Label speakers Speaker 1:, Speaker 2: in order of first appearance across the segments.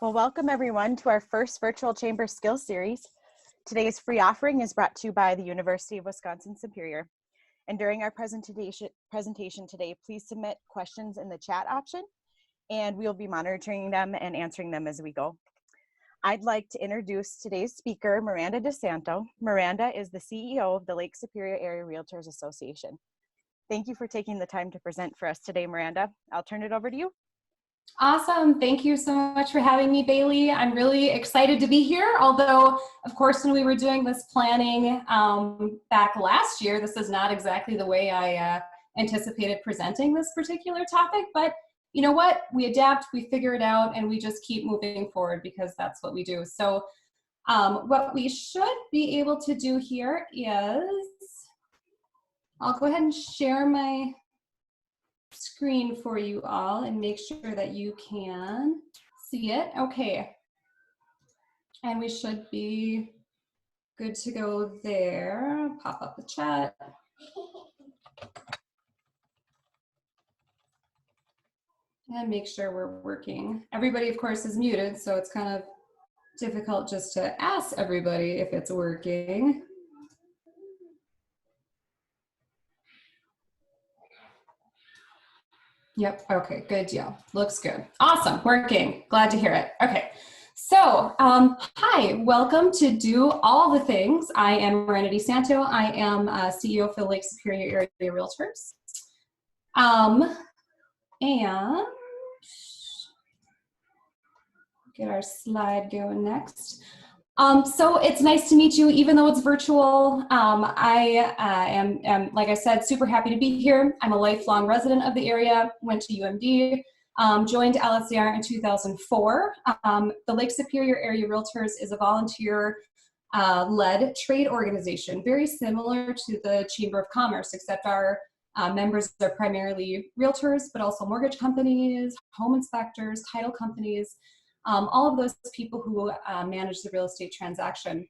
Speaker 1: Well, welcome everyone to our first virtual chamber skills series. Today's free offering is brought to you by the University of Wisconsin-Superior. And during our presentation today, please submit questions in the chat option, and we'll be monitoring them and answering them as we go. I'd like to introduce today's speaker, Miranda DeSanto. Miranda is the CEO of the Lake Superior Area Realtors Association. Thank you for taking the time to present for us today, Miranda. I'll turn it over to you.
Speaker 2: Awesome. Thank you so much for having me, Bailey. I'm really excited to be here. Although, of course, when we were doing this planning back last year, this is not exactly the way I anticipated presenting this particular topic. But you know what? We adapt, we figure it out, and we just keep moving forward because that's what we do. So what we should be able to do here is, I'll go ahead and share my screen for you all and make sure that you can see it. Okay. And we should be good to go there. Pop up the chat. And make sure we're working. Everybody, of course, is muted, so it's kind of difficult just to ask everybody if it's working. Yep, okay, good deal. Looks good. Awesome, working. Glad to hear it. Okay, so hi, welcome to Do All the Things. I am Miranda DeSanto. I am CEO for Lake Superior Area Realtors. And get our slide going next. So it's nice to meet you, even though it's virtual. I am, like I said, super happy to be here. I'm a lifelong resident of the area, went to UMD, joined LSCR in 2004. The Lake Superior Area Realtors is a volunteer-led trade organization, very similar to the Chamber of Commerce, except our members are primarily realtors, but also mortgage companies, home inspectors, title companies, all of those people who manage the real estate transaction.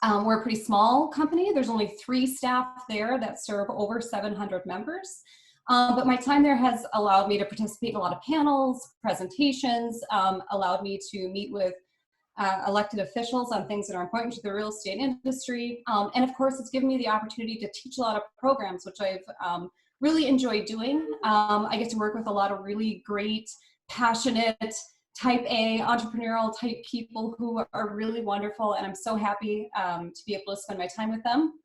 Speaker 2: We're a pretty small company. There's only 3 staff there that serve over 700 members. But my time there has allowed me to participate in a lot of panels, presentations, allowed me to meet with elected officials on things that are important to the real estate industry. And of course, it's given me the opportunity to teach a lot of programs, which I've really enjoyed doing. I get to work with a lot of really great, passionate, type A, entrepreneurial type people who are really wonderful, and I'm so happy to be able to spend my time with them.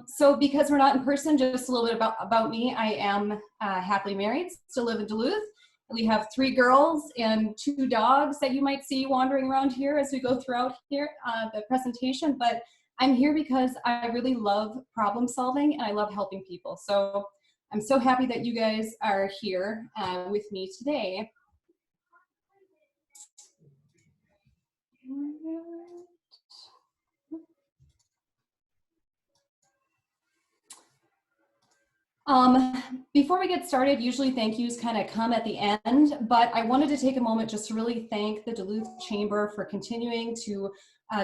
Speaker 2: So because we're not in person, just a little bit about me. I am happily married, still live in Duluth. We have 3 girls and 2 dogs that you might see wandering around here as we go throughout here the presentation, but I'm here because I really love problem solving and I love helping people. So I'm so happy that you guys are here with me today. Before we get started, usually thank yous kind of come at the end, but I wanted to take a moment just to really thank the Duluth Chamber for continuing to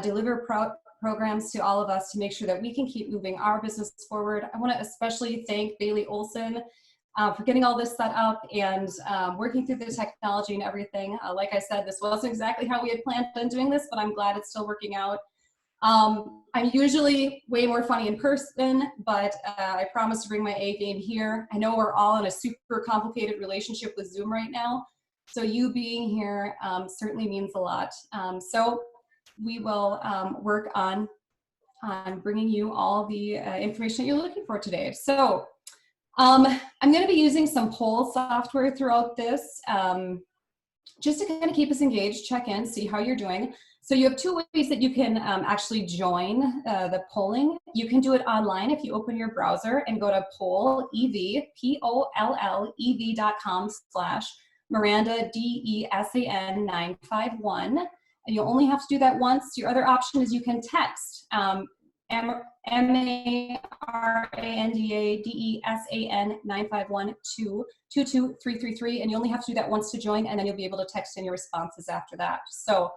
Speaker 2: deliver programs to all of us to make sure that we can keep moving our business forward. I want to especially thank Bailey Olson for getting all this set up and working through the technology and everything. Like I said, this wasn't exactly how we had planned on doing this, but I'm glad it's still working out. I'm usually way more funny in person, but I promise to bring my A game here. I know we're all in a super complicated relationship with Zoom right now, so you being here certainly means a lot. So we will work on bringing you all the information that you're looking for today. So I'm going to be using some poll software throughout this just to kind of keep us engaged, check in, see how you're doing. So you have 2 ways that you can actually join the polling. You can do it online if you open your browser and go to pollev.com/Miranda DESAN 951. And you'll only have to do that once. Your other option is you can text MARANDA'S 951 to 22333, and you only have to do that once to join, and then you'll be able to text in your responses after that. So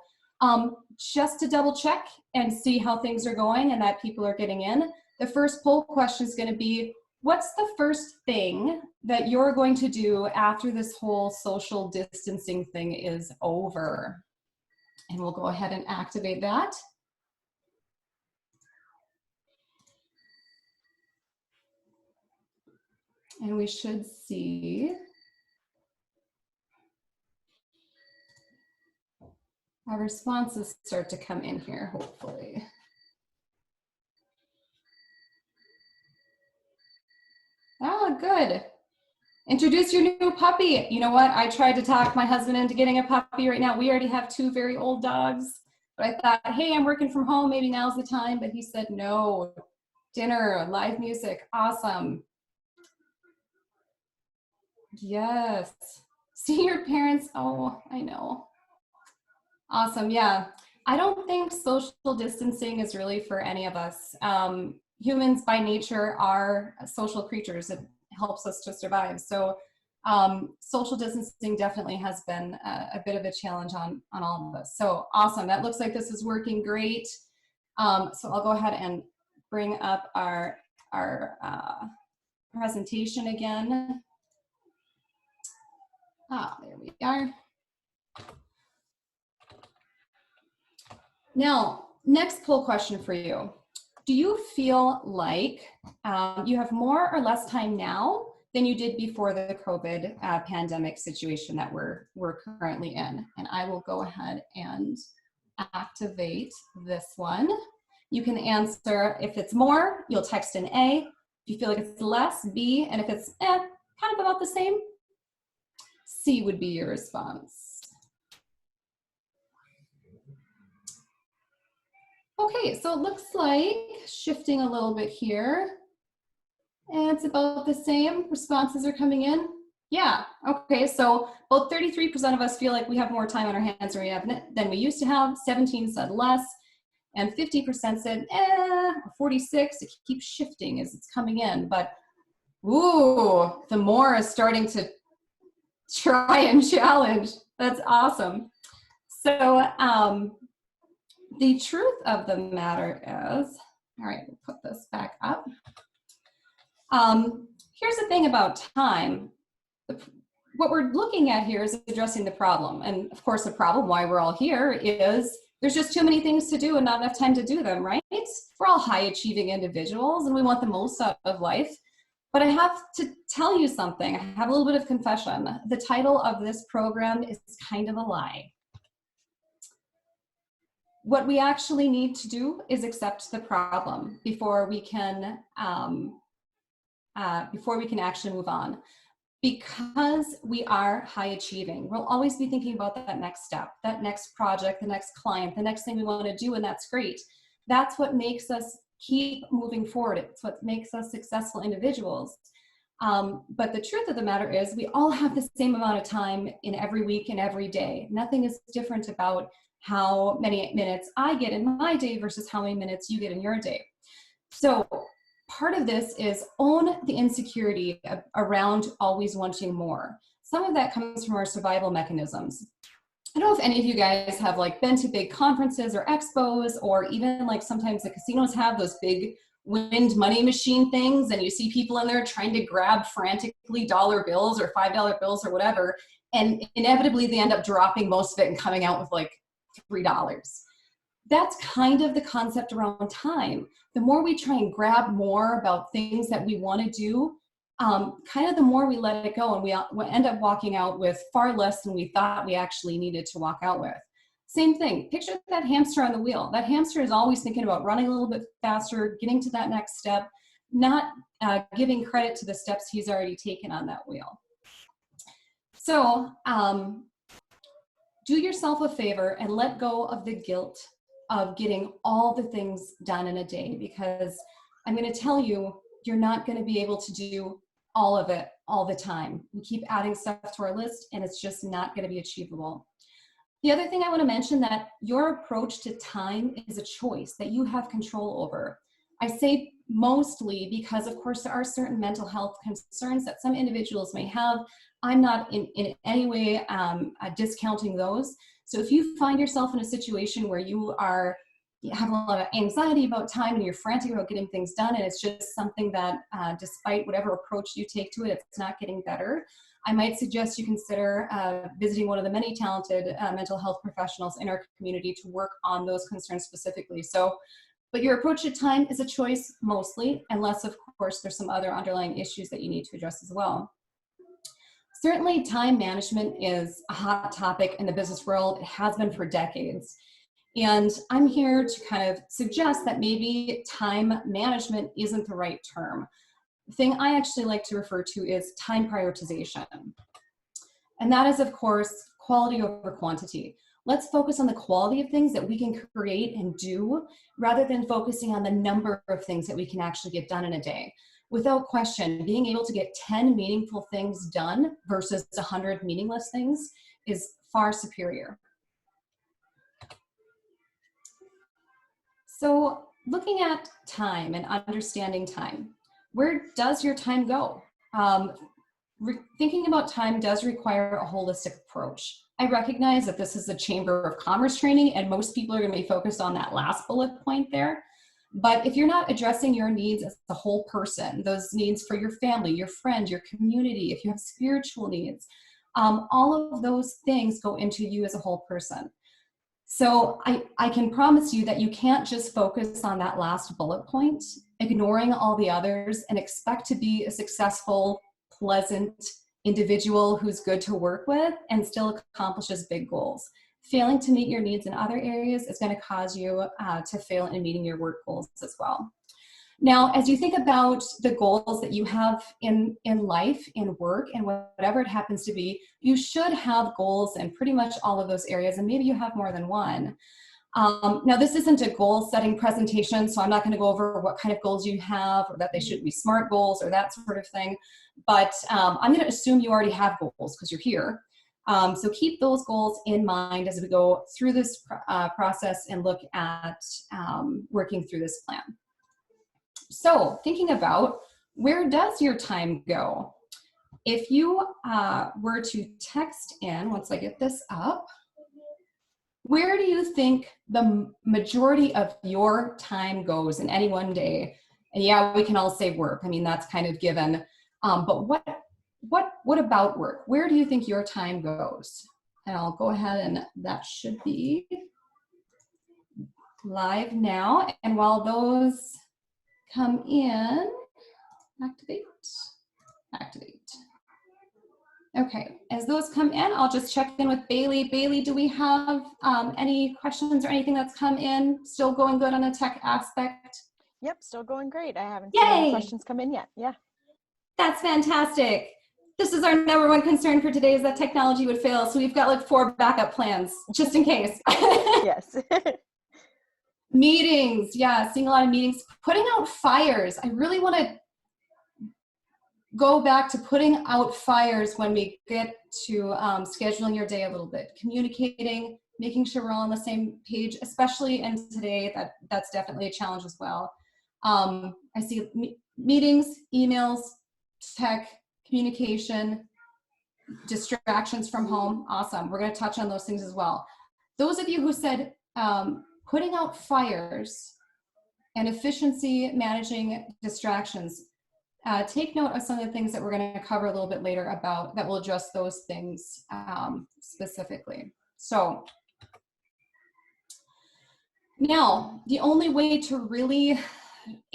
Speaker 2: just to double check and see how things are going and that people are getting in, the first poll question is going to be, what's the first thing that you're going to do after this whole social distancing thing is over? And we'll go ahead and activate that. And we should see our responses start to come in here, hopefully. Oh, good. Introduce your new puppy. You know what? I tried to talk my husband into getting a puppy right now. We already have 2 very old dogs. But I thought, hey, I'm working from home. Maybe now's the time. But he said, no. Dinner, live music. Awesome. Yes. See your parents. Oh, I know. Awesome. Yeah. I don't think social distancing is really for any of us. Humans by nature are social creatures. It helps us to survive. So social distancing definitely has been a bit of a challenge on all of us. So awesome. That looks like this is working great. So I'll go ahead and bring up our presentation again. There we are. Now, next poll question for you. Do you feel like you have more or less time now than you did before the COVID pandemic situation that we're currently in? And I will go ahead and activate this one. You can answer, if it's more, you'll text in A. If you feel like it's less, B. And if it's kind of about the same, C would be your response. Okay, so it looks like, shifting a little bit here, and it's about the same. Responses are coming in. Yeah, okay, so about 33% of us feel like we have more time on our hands than we used to have. 17 said less, and 50% said, 46. It keeps shifting as it's coming in, but ooh, the more is starting to try and challenge. That's awesome. So, the truth of the matter is, all right, we'll put this back up. Here's the thing about time. What we're looking at here is addressing the problem. And of course, the problem why we're all here is there's just too many things to do and not enough time to do them, right? We're all high achieving individuals and we want the most out of life. But I have to tell you something. I have a little bit of confession. The title of this program is kind of a lie. What we actually need to do is accept the problem before we can actually move on. Because we are high achieving, we'll always be thinking about that next step, that next project, the next client, the next thing we want to do, and that's great. That's what makes us keep moving forward. It's what makes us successful individuals. But the truth of the matter is we all have the same amount of time in every week and every day. Nothing is different about how many minutes I get in my day versus how many minutes you get in your day. So part of this is own the insecurity around always wanting more. Some of that comes from our survival mechanisms. I don't know if any of you guys have like been to big conferences or expos, or even like sometimes the casinos have those big wind money machine things, and you see people in there trying to grab frantically dollar bills or $5 bills or whatever, and inevitably they end up dropping most of it and coming out with like $3. That's kind of the concept around time. The more we try and grab more about things that we want to do, kind of the more we let it go, and we end up walking out with far less than we thought we actually needed to walk out with. Same thing, picture that hamster on the wheel. That hamster is always thinking about running a little bit faster, getting to that next step, not giving credit to the steps he's already taken on that wheel. So do yourself a favor and let go of the guilt of getting all the things done in a day, because I'm going to tell you, you're not going to be able to do all of it all the time. We keep adding stuff to our list and it's just not going to be achievable. The other thing I want to mention, that your approach to time is a choice that you have control over. I say mostly because of course there are certain mental health concerns that some individuals may have. I'm not in any way discounting those. So if you find yourself in a situation where you have a lot of anxiety about time and you're frantic about getting things done, and it's just something that despite whatever approach you take to it, it's not getting better, I might suggest you consider visiting one of the many talented mental health professionals in our community to work on those concerns specifically. So, but your approach to time is a choice mostly, unless of course there's some other underlying issues that you need to address as well. Certainly time management is a hot topic in the business world. It has been for decades. And I'm here to kind of suggest that maybe time management isn't the right term. The thing I actually like to refer to is time prioritization. And that is, of course, quality over quantity. Let's focus on the quality of things that we can create and do, rather than focusing on the number of things that we can actually get done in a day. Without question, being able to get 10 meaningful things done versus 100 meaningless things is far superior. So looking at time and understanding time, where does your time go? Thinking about time does require a holistic approach. I recognize that this is a Chamber of Commerce training and most people are going to be focused on that last bullet point there. But if you're not addressing your needs as a whole person, those needs for your family, your friends, your community, if you have spiritual needs, all of those things go into you as a whole person. So I can promise you that you can't just focus on that last bullet point, ignoring all the others, and expect to be a successful, pleasant individual who's good to work with and still accomplishes big goals. Failing to meet your needs in other areas is going to cause you to fail in meeting your work goals as well. Now, as you think about the goals that you have in life, in work, and whatever it happens to be, you should have goals in pretty much all of those areas, and maybe you have more than one. Now, this isn't a goal-setting presentation, so I'm not going to go over what kind of goals you have, or that they should be SMART goals, or that sort of thing. But I'm going to assume you already have goals because you're here. So keep those goals in mind as we go through this process and look at working through this plan. So thinking about, where does your time go? If you were to text in, once I get this up, where do you think the majority of your time goes in any one day? And yeah, we can all say work. I mean, that's kind of given. But what about work? Where do you think your time goes? And I'll go ahead, and that should be live now. And while those come in, activate. Okay, as those come in, I'll just check in with Bailey. Bailey, do we have any questions or anything that's come in? Still going good on the tech aspect?
Speaker 1: Yep, still going great. I haven't seen any questions come in yet. Yeah.
Speaker 2: That's fantastic. This is our #1 concern for today, is that technology would fail. So we've got like 4 backup plans just in case.
Speaker 1: Yes.
Speaker 2: Meetings. Yeah, seeing a lot of meetings. Putting out fires. I really want to go back to putting out fires when we get to scheduling your day a little bit. Communicating, making sure we're all on the same page, especially in today, that's definitely a challenge as well. I see meetings, emails, tech, communication, distractions from home. Awesome. We're going to touch on those things as well. Those of you who said putting out fires and efficiency managing distractions, take note of some of the things that we're going to cover a little bit later about that will address those things specifically. So now, the only way to really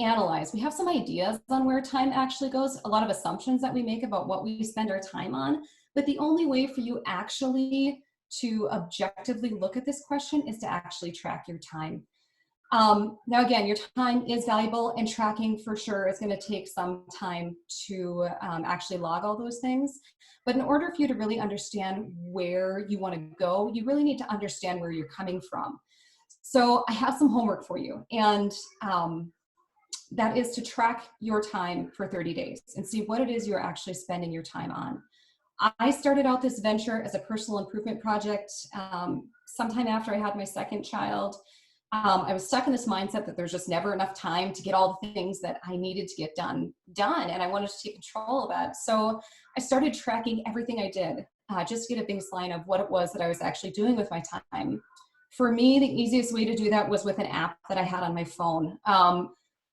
Speaker 2: analyze, we have some ideas on where time actually goes, a lot of assumptions that we make about what we spend our time on, but the only way for you actually to objectively look at this question is to actually track your time. Now again, your time is valuable, and tracking for sure is going to take some time to actually log all those things. But in order for you to really understand where you want to go, you really need to understand where you're coming from. So I have some homework for you, and that is to track your time for 30 days and see what it is you're actually spending your time on. I started out this venture as a personal improvement project sometime after I had my second child. I was stuck in this mindset that there's just never enough time to get all the things that I needed to get done, and I wanted to take control of that. So I started tracking everything I did, just to get a baseline of what it was that I was actually doing with my time. For me, the easiest way to do that was with an app that I had on my phone.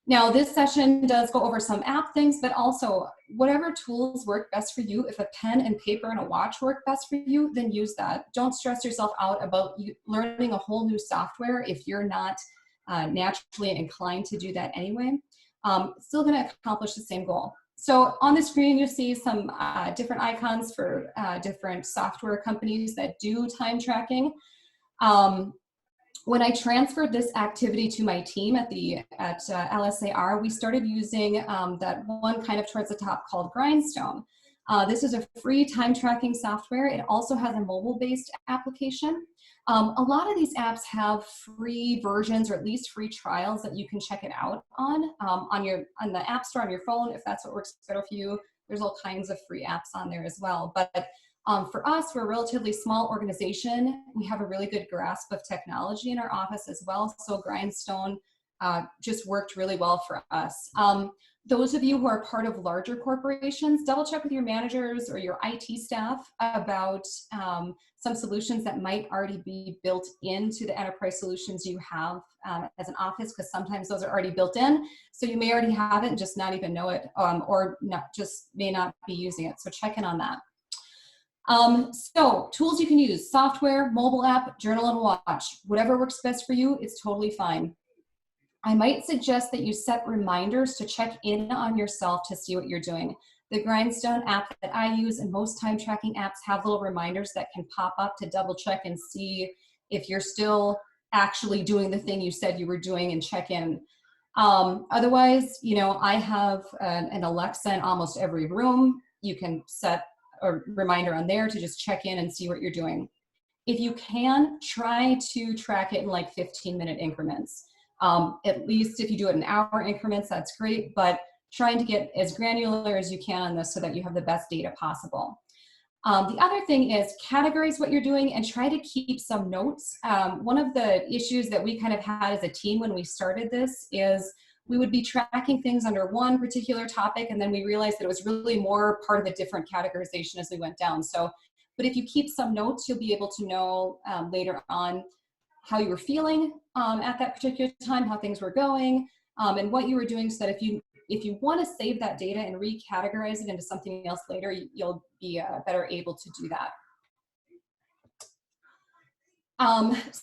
Speaker 2: Now, this session does go over some app things, but also whatever tools work best for you. If a pen and paper and a watch work best for you, then use that. Don't stress yourself out about learning a whole new software if you're not naturally inclined to do that anyway. Still going to accomplish the same goal. So on the screen, you see some different icons for different software companies that do time tracking. When I transferred this activity to my team at LSAR, we started using that one kind of towards the top called Grindstone. This is a free time tracking software. It also has a mobile-based application. A lot of these apps have free versions or at least free trials that you can check it out on the App Store on your phone, if that's what works better for you. There's all kinds of free apps on there as well. But for us, we're a relatively small organization. We have a really good grasp of technology in our office as well. So Grindstone just worked really well for us. Those of you who are part of larger corporations, double check with your managers or your IT staff about some solutions that might already be built into the enterprise solutions you have as an office, because sometimes those are already built in. So you may already have it and just not even know it, or may not be using it. So check in on that. So tools you can use: software, mobile app, journal and watch. Whatever works best for you, it's totally fine. I might suggest that you set reminders to check in on yourself to see what you're doing. The Grindstone app that I use and most time tracking apps have little reminders that can pop up to double check and see if you're still actually doing the thing you said you were doing, and check in. Otherwise, I have an Alexa in almost every room. You can set a reminder on there to just check in and see what you're doing. If you can, try to track it in like 15-minute increments. At least if you do it in hour increments, that's great, but trying to get as granular as you can on this so that you have the best data possible. The other thing is categorize what you're doing and try to keep some notes. One of the issues that we kind of had as a team when we started this is we would be tracking things under one particular topic, and then we realized that it was really more part of a different categorization as we went down. So, but if you keep some notes, you'll be able to know later on how you were feeling at that particular time, how things were going, and what you were doing, so that if you want to save that data and recategorize it into something else later, you'll be better able to do that.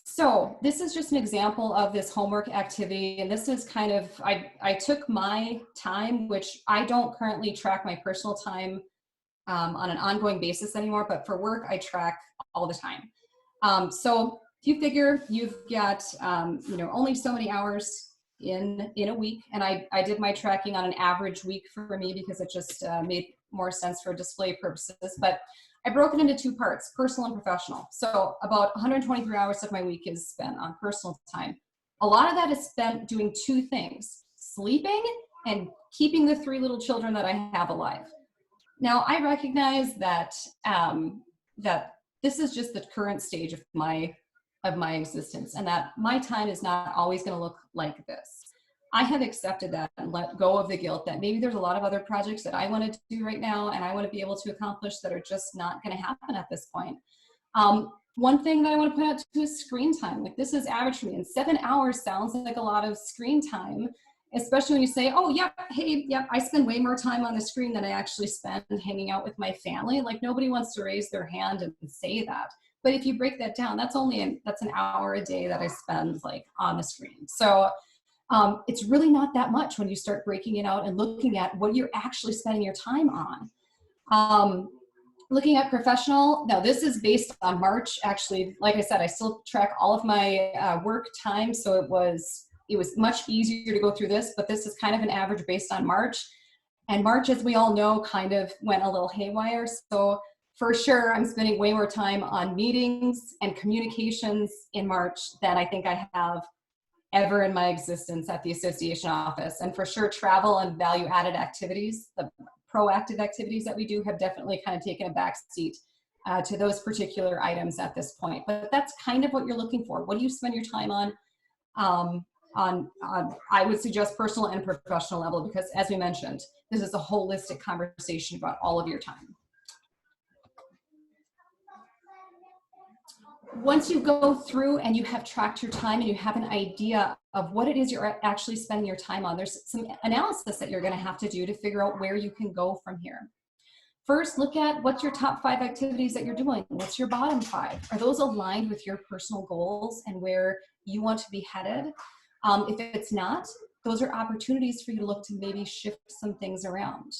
Speaker 2: So this is just an example of this homework activity, and this is kind of, I took my time, which I don't currently track my personal time on an ongoing basis anymore, but for work I track all the time. So if you figure you've got only so many hours in a week, and I did my tracking on an average week for me because it just made more sense for display purposes, but I broke it into two parts, personal and professional. So about 123 hours of my week is spent on personal time. A lot of that is spent doing two things: sleeping and keeping the 3 little children that I have alive. Now, I recognize that that this is just the current stage of my existence, and that my time is not always going to look like this. I have accepted that and let go of the guilt that maybe there's a lot of other projects that I want to do right now and I want to be able to accomplish that are just not going to happen at this point. One thing that I want to point out too is screen time. Like, this is average for me, and 7 hours sounds like a lot of screen time, especially when you say, oh, yep, hey, yep, I spend way more time on the screen than I actually spend hanging out with my family. Like, nobody wants to raise their hand and say that. But if you break that down, that's an hour a day that I spend like on the screen. So it's really not that much when you start breaking it out and looking at what you're actually spending your time on. Looking at professional, now this is based on March. Actually, like I said, I still track all of my work time, so it was much easier to go through this, but this is kind of an average based on March. And March, as we all know, kind of went a little haywire. So for sure, I'm spending way more time on meetings and communications in March than I think I have ever in my existence at the association office. And for sure, travel and value-added activities, the proactive activities that we do, have definitely kind of taken a back seat to those particular items at this point. But that's kind of what you're looking for. What do you spend your time on? I would suggest personal and professional level, because as we mentioned, this is a holistic conversation about all of your time. once you go through and you have tracked your time and you have an idea of what it is you're actually spending your time on, there's some analysis that you're going to have to do to figure out where you can go from here. First, look at what's your top 5 activities that you're doing. What's your bottom 5? Are those aligned with your personal goals and where you want to be headed? If it's not, those are opportunities for you to look to maybe shift some things around.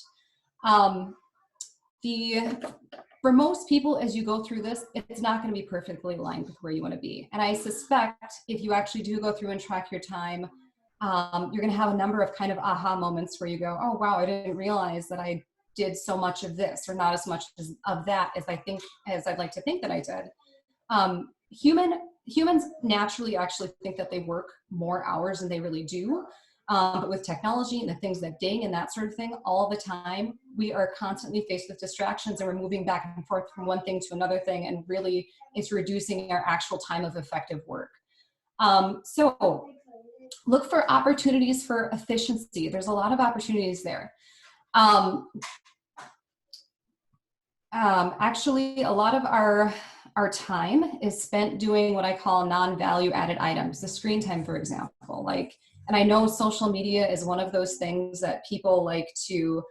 Speaker 2: For most people, as you go through this, it's not going to be perfectly aligned with where you want to be. And I suspect if you actually do go through and track your time, you're going to have a number of kind of aha moments where you go, oh, wow, I didn't realize that I did so much of this or not as much of that as I'd like to think that I did. Humans naturally actually think that they work more hours than they really do. But with technology and the things that ding and that sort of thing all the time, we are constantly faced with distractions and we're moving back and forth from one thing to another thing, and really it's reducing our actual time of effective work. So look for opportunities for efficiency. There's a lot of opportunities there. Actually, a lot of our time is spent doing what I call non-value added items, the screen time, for example. And I know social media is one of those things that people like to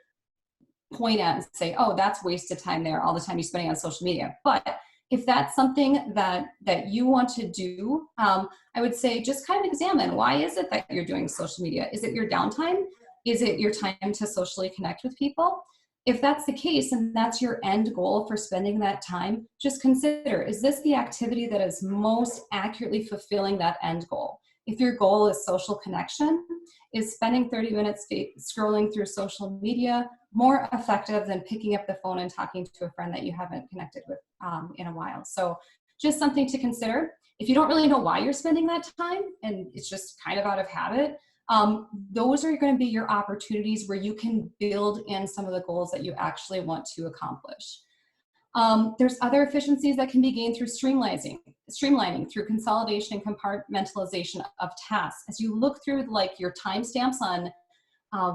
Speaker 2: point at and say, oh, that's wasted time there, all the time you're spending on social media. But if that's something that you want to do, I would say just kind of examine, why is it that you're doing social media? Is it your downtime? Is it your time to socially connect with people? If that's the case and that's your end goal for spending that time, just consider, is this the activity that is most accurately fulfilling that end goal? If your goal is social connection, is spending 30 minutes scrolling through social media more effective than picking up the phone and talking to a friend that you haven't connected with in a while? So just something to consider. If you don't really know why you're spending that time and it's just kind of out of habit, those are going to be your opportunities where you can build in some of the goals that you actually want to accomplish. There's other efficiencies that can be gained through streamlining, through consolidation and compartmentalization of tasks. As you look through your timestamps on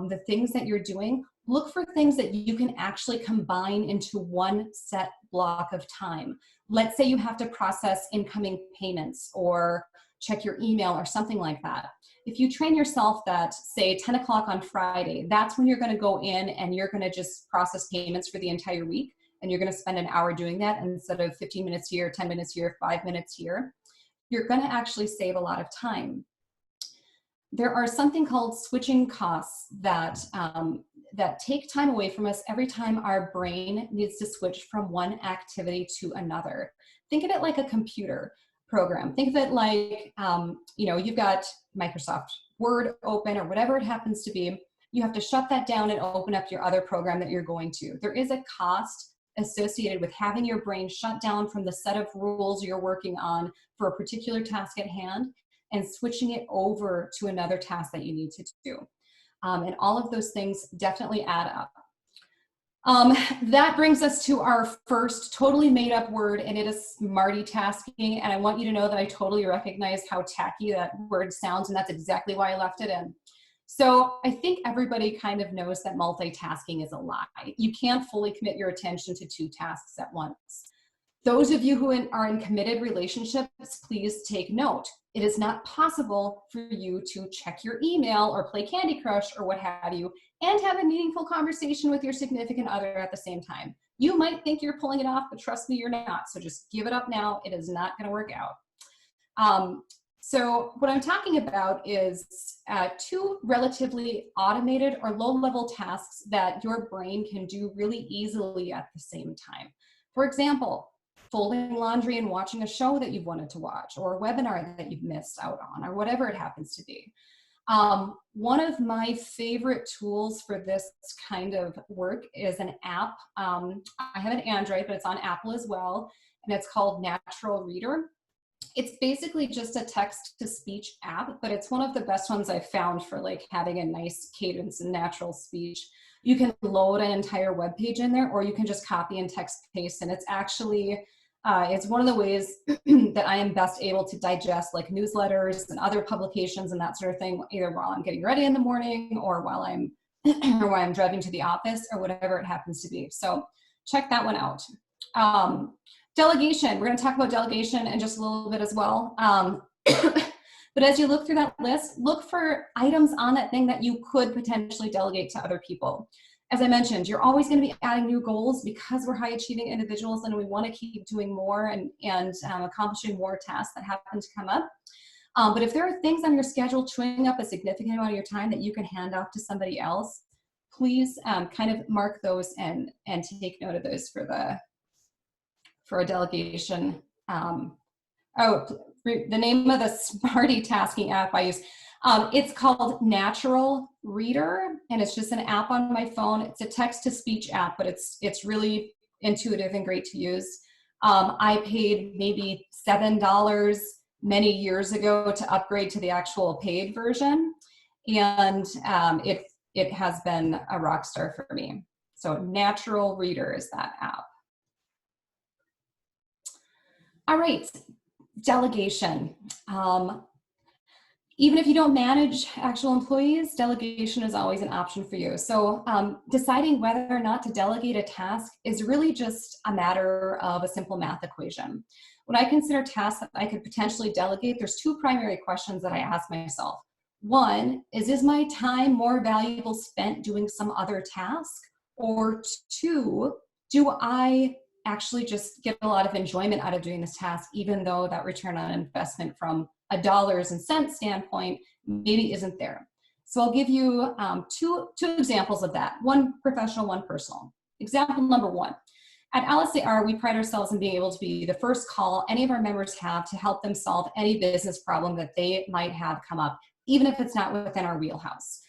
Speaker 2: the things that you're doing, look for things that you can actually combine into one set block of time. Let's say you have to process incoming payments or check your email or something like that. If you train yourself that, say, 10 o'clock on Friday, that's when you're going to go in and you're going to just process payments for the entire week. And you're going to spend an hour doing that instead of 15 minutes here, 10 minutes here, 5 minutes here. You're going to actually save a lot of time. There are something called switching costs that take time away from us every time our brain needs to switch from one activity to another. Think of it like a computer program. Think of it like, you've got Microsoft Word open or whatever it happens to be. You have to shut that down and open up your other program that you're going to. There is a cost associated with having your brain shut down from the set of rules you're working on for a particular task at hand and switching it over to another task that you need to do. And all of those things definitely add up. That brings us to our first totally made up word, and it is multitasking. And I want you to know that I totally recognize how tacky that word sounds, and that's exactly why I left it in. So I think everybody kind of knows that multitasking is a lie. You can't fully commit your attention to 2 tasks at once. Those of you who are in committed relationships, please take note. It is not possible for you to check your email or play Candy Crush or what have you and have a meaningful conversation with your significant other at the same time. You might think you're pulling it off, but trust me, you're not. So just give it up now. It is not going to work out. So what I'm talking about is 2 relatively automated or low-level tasks that your brain can do really easily at the same time. For example, folding laundry and watching a show that you've wanted to watch, or a webinar that you've missed out on, or whatever it happens to be. One of my favorite tools for this kind of work is an app. I have an Android, but it's on Apple as well, and it's called Natural Reader. It's basically just a text-to-speech app, but it's one of the best ones I've found for having a nice cadence and natural speech. You can load an entire web page in there, or you can just copy and text paste, and it's actually it's one of the ways that I am best able to digest newsletters and other publications and that sort of thing, either while I'm getting ready in the morning or while I'm driving to the office or whatever it happens to be. So check that one out. Delegation, we're going to talk about delegation in just a little bit as well. But as you look through that list, look for items on that thing that you could potentially delegate to other people. As I mentioned, you're always going to be adding new goals because we're high achieving individuals and we want to keep doing more and accomplishing more tasks that happen to come up. But if there are things on your schedule chewing up a significant amount of your time that you can hand off to somebody else, please kind of mark those and take note of those for a delegation. The name of the Smarty tasking app I use, it's called Natural Reader, and it's just an app on my phone. It's a text-to-speech app, but it's really intuitive and great to use. I paid maybe $7 many years ago to upgrade to the actual paid version, and it has been a rock star for me. So Natural Reader is that app. All right. Delegation. Even if you don't manage actual employees, delegation is always an option for you. So deciding whether or not to delegate a task is really just a matter of a simple math equation. When I consider tasks that I could potentially delegate, there's two primary questions that I ask myself. One is my time more valuable spent doing some other task? Or two, do I actually just get a lot of enjoyment out of doing this task, even though that return on investment from a dollars and cents standpoint maybe isn't there? So I'll give you two examples of that, one professional, one personal. Example number one, at LSAR, we pride ourselves in being able to be the first call any of our members have to help them solve any business problem that they might have come up, even if it's not within our wheelhouse.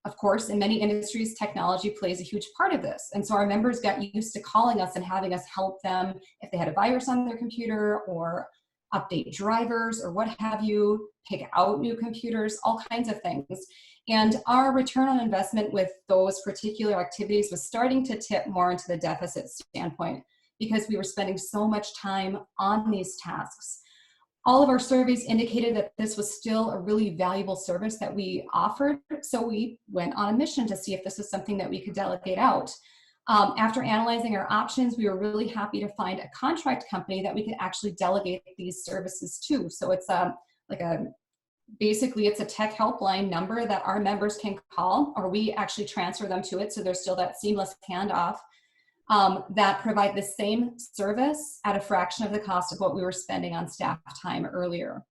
Speaker 2: Of course, in many industries, technology plays a huge part of this. And so our members got used to calling us and having us help them if they had a virus on their computer or update drivers or what have you, pick out new computers, all kinds of things. And our return on investment with those particular activities was starting to tip more into the deficit standpoint because we were spending so much time on these tasks. All of our surveys indicated that this was still a really valuable service that we offered, so we went on a mission to see if this was something that we could delegate out. After analyzing our options, we were really happy to find a contract company that we could actually delegate these services to. So it's basically it's a tech helpline number that our members can call, or we actually transfer them to it, so there's still that seamless handoff. That provide the same service at a fraction of the cost of what we were spending on staff time earlier.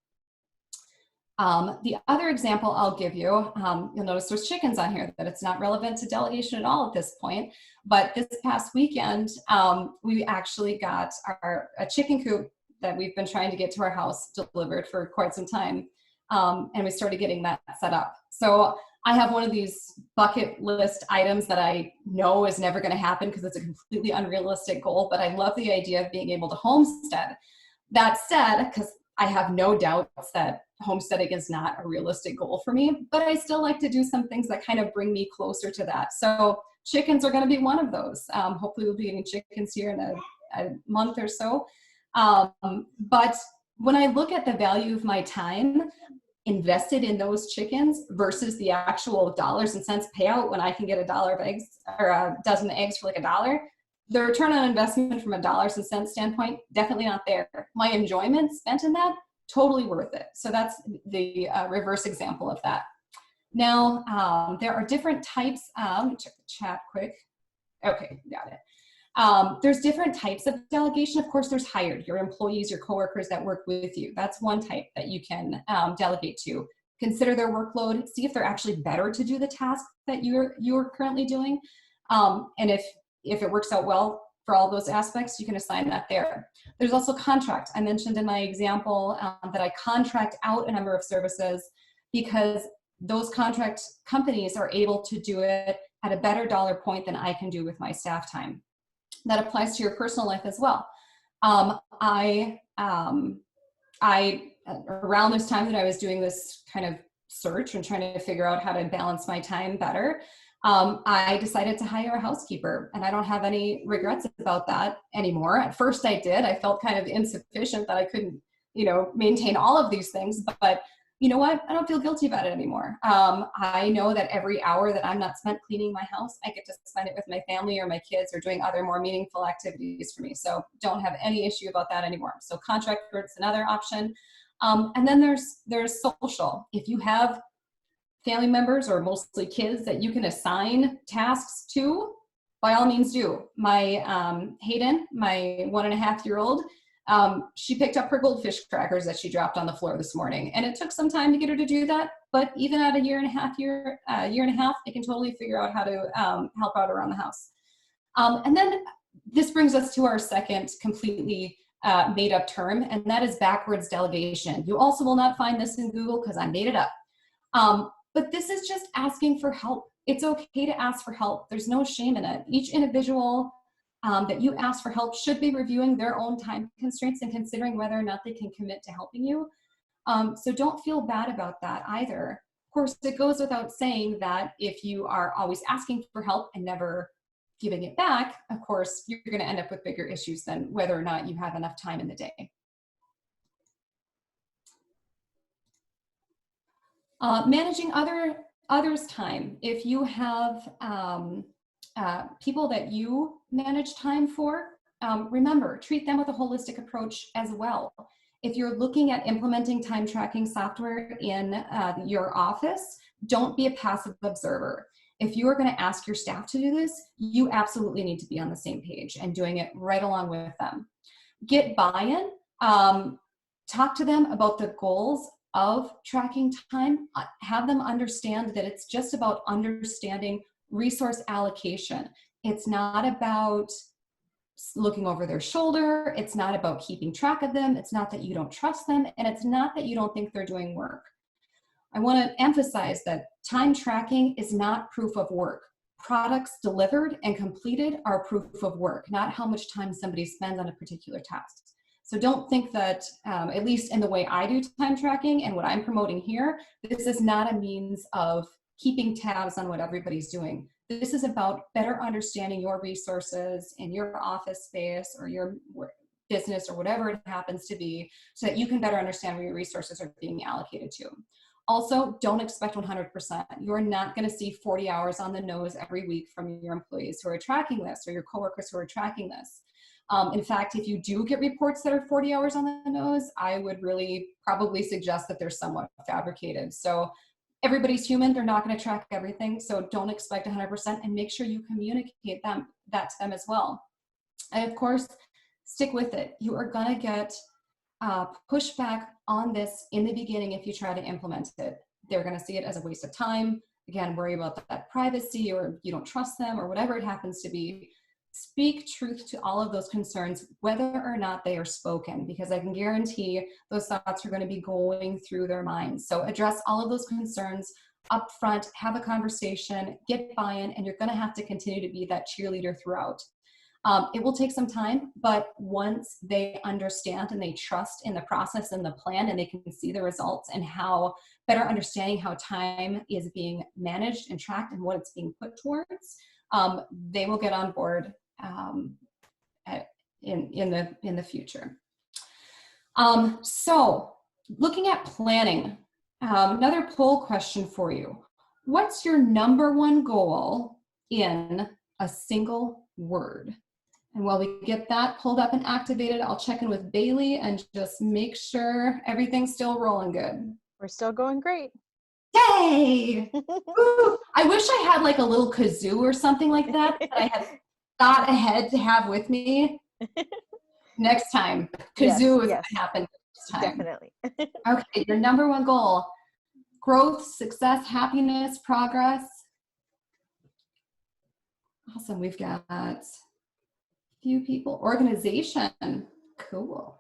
Speaker 2: The other example I'll give you, you'll notice there's chickens on here, that it's not relevant to delegation at all at this point, but this past weekend, we actually got a chicken coop that we've been trying to get to our house delivered for quite some time, and we started getting that set up. So I have one of these bucket list items that I know is never going to happen because it's a completely unrealistic goal, but I love the idea of being able to homestead. That said, because I have no doubts that homesteading is not a realistic goal for me, but I still like to do some things that kind of bring me closer to that. So chickens are going to be one of those. Hopefully we'll be eating chickens here in a month or so. But when I look at the value of my time invested in those chickens versus the actual dollars and cents payout when I can get $1 of eggs or a dozen eggs for like $1, the return on investment from a dollars and cents standpoint, definitely not there. My enjoyment spent in that, totally worth it. So that's the reverse example of that. Now, there are different types, check the chat quick. Okay, got it. There's different types of delegation. Of course, there's hired, your employees, your coworkers that work with you. That's one type that you can delegate to. Consider their workload, see if they're actually better to do the task that you're currently doing. And if it works out well for all those aspects, you can assign that there. There's also contract. I mentioned in my example that I contract out a number of services because those contract companies are able to do it at a better dollar point than I can do with my staff time. That applies to your personal life as well. Around this time that I was doing this kind of search and trying to figure out how to balance my time better, I decided to hire a housekeeper, and I don't have any regrets about that anymore. At first I did. I felt kind of insufficient that I couldn't, maintain all of these things, but you know what? I don't feel guilty about it anymore. I know that every hour that I'm not spent cleaning my house, I get to spend it with my family or my kids or doing other more meaningful activities for me. So don't have any issue about that anymore. So contract work's another option. And then there's social. If you have family members or mostly kids that you can assign tasks to, by all means do. My Hayden, my 1.5-year-old, she picked up her goldfish crackers that she dropped on the floor this morning, and it took some time to get her to do that. But even at a year and a half, I can totally figure out how to help out around the house. And then this brings us to our second completely made up term, and that is backwards delegation. You also will not find this in Google because I made it up. But this is just asking for help. It's okay to ask for help. There's no shame in it. Each individual that you ask for help should be reviewing their own time constraints and considering whether or not they can commit to helping you. So don't feel bad about that either. Of course, it goes without saying that if you are always asking for help and never giving it back, of course, you're going to end up with bigger issues than whether or not you have enough time in the day. Managing others' time. If you have people that you manage time for, remember, treat them with a holistic approach as well. If you're looking at implementing time tracking software in your office, don't be a passive observer. If you are going to ask your staff to do this, you absolutely need to be on the same page and doing it right along with them. Get buy-in. Talk to them about the goals of tracking time. Have them understand that it's just about understanding resource allocation. It's not about looking over their shoulder. It's not about keeping track of them. It's not that you don't trust them. And it's not that you don't think they're doing work. I want to emphasize that time tracking is not proof of work. Products delivered and completed are proof of work, not how much time somebody spends on a particular task. So don't think that, at least in the way I do time tracking and what I'm promoting here, this is not a means of keeping tabs on what everybody's doing. This is about better understanding your resources in your office space or your business or whatever it happens to be, so that you can better understand where your resources are being allocated to. Also, don't expect 100%. You're not going to see 40 hours on the nose every week from your employees who are tracking this or your coworkers who are tracking this. In fact, if you do get reports that are 40 hours on the nose, I would really probably suggest that they're somewhat fabricated. So everybody's human. They're not going to track everything. So don't expect 100% and make sure you communicate that to them as well. And of course, stick with it. You are going to get pushback on this in the beginning if you try to implement it. They're going to see it as a waste of time. Again, worry about that privacy, or you don't trust them, or whatever it happens to be. Speak truth to all of those concerns, whether or not they are spoken, because I can guarantee those thoughts are going to be going through their minds. So address all of those concerns up front, have a conversation, get buy-in, and you're going to have to continue to be that cheerleader throughout. It will take some time, but once they understand and they trust in the process and the plan, and they can see the results and how better understanding how time is being managed and tracked and what it's being put towards, they will get on board in the future. So looking at planning, another poll question for you. What's your number one goal in a single word? And while we get that pulled up and activated, I'll check in with Bailey and just make sure everything's still rolling good.
Speaker 1: We're still going great.
Speaker 2: Yay! I wish I had like a little kazoo or something like that I had thought ahead to have with me next time. Kazoo is going to happen next time.
Speaker 1: Definitely.
Speaker 2: Okay, your number one goal: growth, success, happiness, progress. Awesome. We've got a few people. Organization. Cool.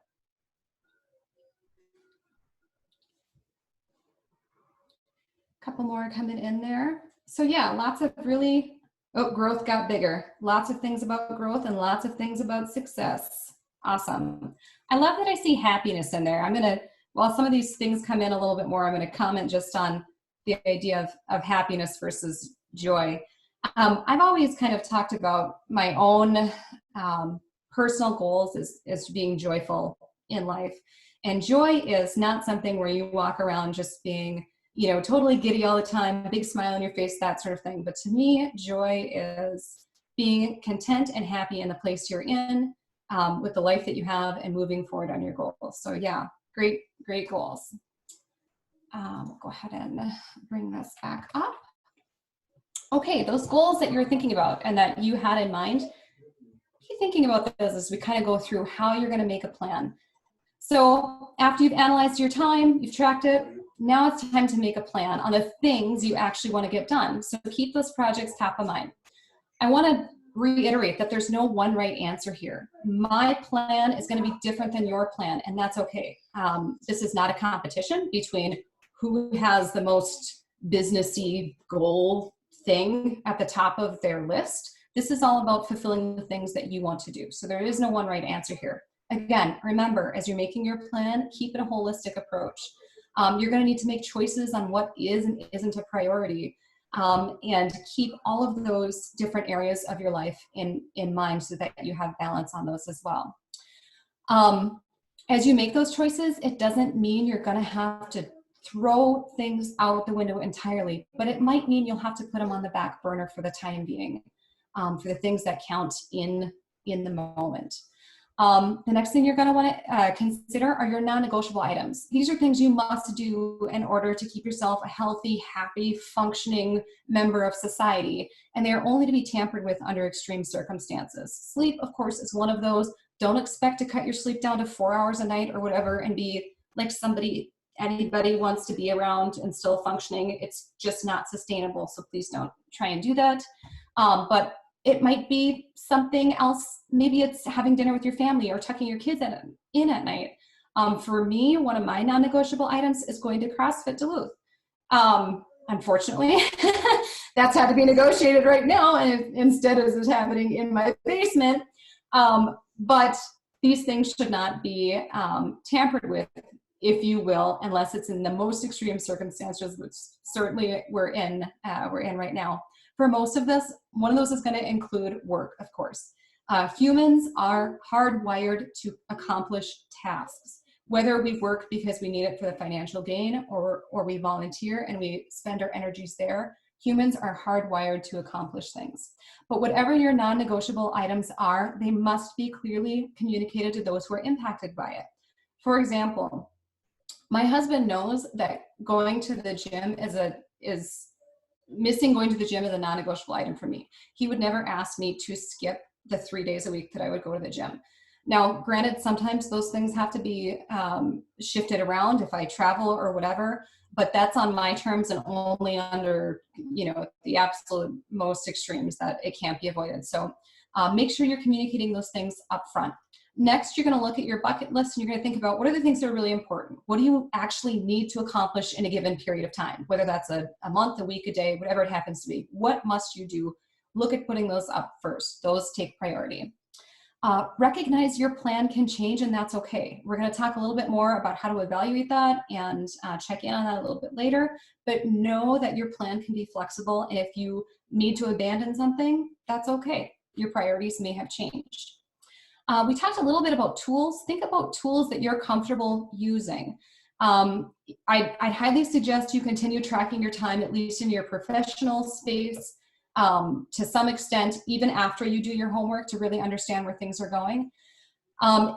Speaker 2: Couple more coming in there. So yeah, lots of really, growth got bigger. Lots of things about growth and lots of things about success. Awesome. I love that I see happiness in there. I'm going to, while some of these things come in a little bit more, I'm going to comment just on the idea of happiness versus joy. I've always kind of talked about my own personal goals as being joyful in life. And joy is not something where you walk around just being, totally giddy all the time, big smile on your face, that sort of thing. But to me, joy is being content and happy in the place you're in, with the life that you have, and moving forward on your goals. So yeah, great goals. We'll go ahead and bring this back up. Okay, those goals that you're thinking about and that you had in mind, keep thinking about those as we kind of go through how you're going to make a plan. So after you've analyzed your time, you've tracked it, now it's time to make a plan on the things you actually want to get done. So keep those projects top of mind. I want to reiterate that there's no one right answer here. My plan is going to be different than your plan, and that's okay. This is not a competition between who has the most businessy goal thing at the top of their list. This is all about fulfilling the things that you want to do. So there is no one right answer here. Again, remember, as you're making your plan, keep it a holistic approach. You're going to need to make choices on what is and isn't a priority, and keep all of those different areas of your life in mind so that you have balance on those as well. As you make those choices, it doesn't mean you're going to have to throw things out the window entirely, but it might mean you'll have to put them on the back burner for the time being, for the things that count in the moment. The next thing you're going to want to consider are your non-negotiable items. These are things you must do in order to keep yourself a healthy, happy, functioning member of society, and they are only to be tampered with under extreme circumstances. Sleep, of course, is one of those. Don't expect to cut your sleep down to 4 hours a night or whatever and be like anybody wants to be around and still functioning. It's just not sustainable, so please don't try and do that. But it might be something else. Maybe it's having dinner with your family or tucking your kids in at night. For me, one of my non-negotiable items is going to CrossFit Duluth. Unfortunately, that's had to be negotiated right now, and instead is happening in my basement. But these things should not be tampered with, if you will, unless it's in the most extreme circumstances, which certainly we're in right now. For most of this, one of those is going to include work, of course. Humans are hardwired to accomplish tasks, whether we work because we need it for the financial gain or we volunteer and we spend our energies there. Humans are hardwired to accomplish things. But whatever your non-negotiable items are, they must be clearly communicated to those who are impacted by it. For example, my husband knows that going to the gym missing going to the gym is a non-negotiable item for me. He would never ask me to skip the 3 days a week that I would go to the gym. Now, granted, sometimes those things have to be shifted around if I travel or whatever, but that's on my terms and only under, the absolute most extremes that it can't be avoided. So make sure you're communicating those things up front. Next, you're going to look at your bucket list and you're going to think about what are the things that are really important. What do you actually need to accomplish in a given period of time, whether that's a month, a week, a day, whatever it happens to be. What must you do? Look at putting those up first. Those take priority. Recognize your plan can change, and that's okay. We're going to talk a little bit more about how to evaluate that and check in on that a little bit later, but know that your plan can be flexible, and if you need to abandon something, that's okay. Your priorities may have changed. We talked a little bit about tools. Think about tools that you're comfortable using. I'd highly suggest you continue tracking your time, at least in your professional space, to some extent, even after you do your homework, to really understand where things are going.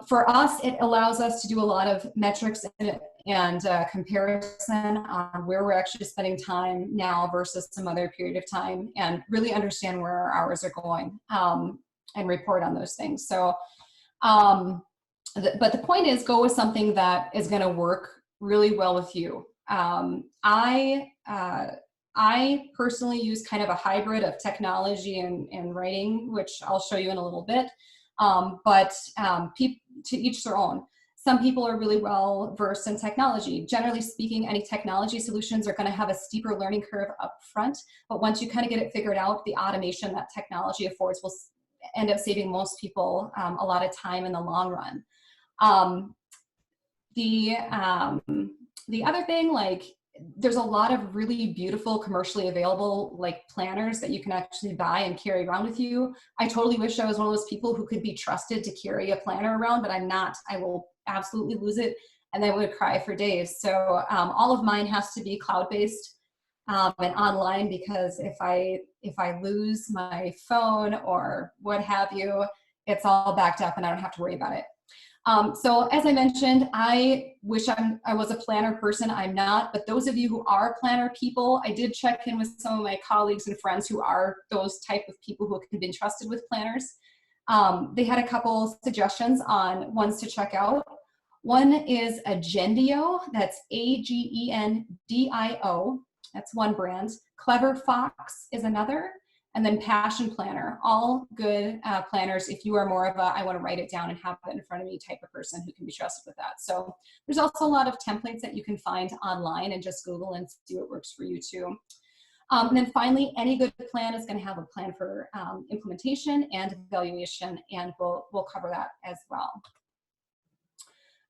Speaker 2: For us, it allows us to do a lot of metrics and comparison on where we're actually spending time now versus some other period of time, and really understand where our hours are going, and report on those things. So, but the point is, go with something that is going to work really well with you. I personally use kind of a hybrid of technology and writing, which I'll show you in a little bit. But to each their own. Some people are really well versed in technology. Generally speaking, any technology solutions are going to have a steeper learning curve up front. But once you kind of get it figured out, the automation that technology affords will end up saving most people a lot of time in the long run. The other thing, like, there's a lot of really beautiful commercially available planners that you can actually buy and carry around with you. I totally wish I was one of those people who could be trusted to carry a planner around, but I'm not. I will absolutely lose it and then would cry for days. So all of mine has to be cloud-based and online, because if I lose my phone or what have you, it's all backed up and I don't have to worry about it. So as I mentioned, I wish I was a planner person. I'm not, but those of you who are planner people, I did check in with some of my colleagues and friends who are those type of people who have been trusted with planners. They had a couple suggestions on ones to check out. One is Agendio, that's Agendio, that's one brand. Clever Fox is another. And then Passion Planner, all good planners if you are more of a, I want to write it down and have it in front of me type of person who can be trusted with that. So there's also a lot of templates that you can find online and just Google and see what works for you too. And then finally, any good plan is going to have a plan for implementation and evaluation, and we'll cover that as well.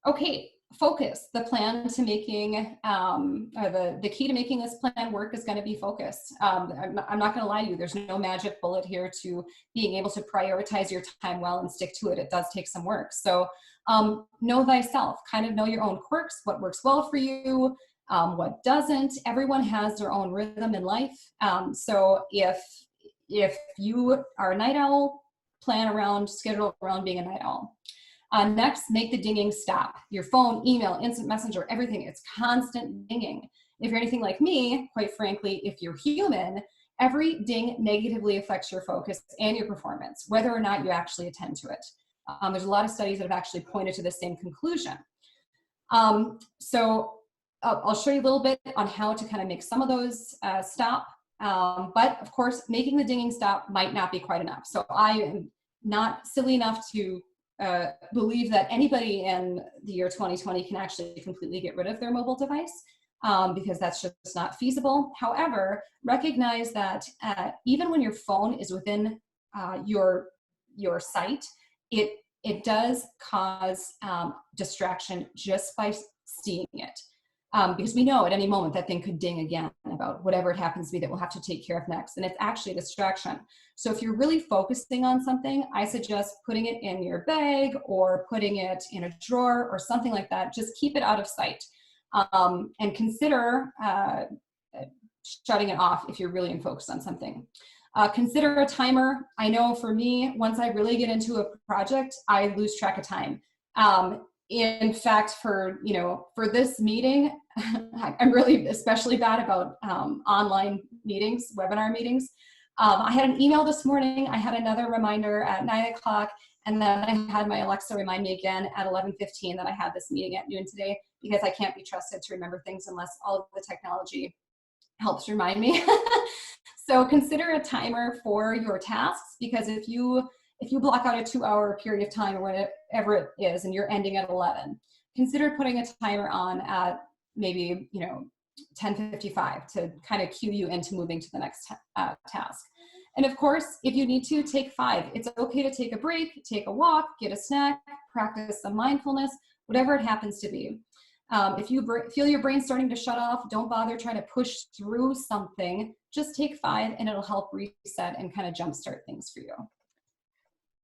Speaker 2: Okay, focus. The plan to making, the key to making this plan work is going to be focus. I'm not going to lie to you, there's no magic bullet here to being able to prioritize your time well and stick to it. It does take some work. So know thyself, kind of know your own quirks, what works well for you, what doesn't. Everyone has their own rhythm in life. So if you are a night owl, schedule around being a night owl. Next, make the dinging stop. Your phone, email, instant messenger, everything, it's constant dinging. If you're anything like me, quite frankly, if you're human, every ding negatively affects your focus and your performance, whether or not you actually attend to it. There's a lot of studies that have actually pointed to the same conclusion. So I'll show you a little bit on how to kind of make some of those stop. But of course, making the dinging stop might not be quite enough. So I am not silly enough to believe that anybody in the year 2020 can actually completely get rid of their mobile device, because that's just not feasible. However, recognize that even when your phone is within your sight, it does cause distraction just by seeing it. Because we know at any moment that thing could ding again about whatever it happens to be that we'll have to take care of next. And it's actually a distraction. So if you're really focusing on something, I suggest putting it in your bag or putting it in a drawer or something like that. Just keep it out of sight. And consider shutting it off if you're really focused on something. Consider a timer. I know for me, once I really get into a project, I lose track of time. In fact, for this meeting, I'm really especially bad about online meetings, webinar meetings. I had an email this morning. I had another reminder at 9 o'clock, and then I had my Alexa remind me again at 11:15 that I had this meeting at noon today, because I can't be trusted to remember things unless all of the technology helps remind me. So consider a timer for your tasks, because if you block out a 2-hour period of time or whatever it is, and you're ending at 11, consider putting a timer on at maybe 10:55 to kind of cue you into moving to the next task. And of course, if you need to, take 5. It's okay to take a break, take a walk, get a snack, practice some mindfulness, whatever it happens to be. If you feel your brain starting to shut off, don't bother trying to push through something. Just take 5 and it'll help reset and kind of jumpstart things for you.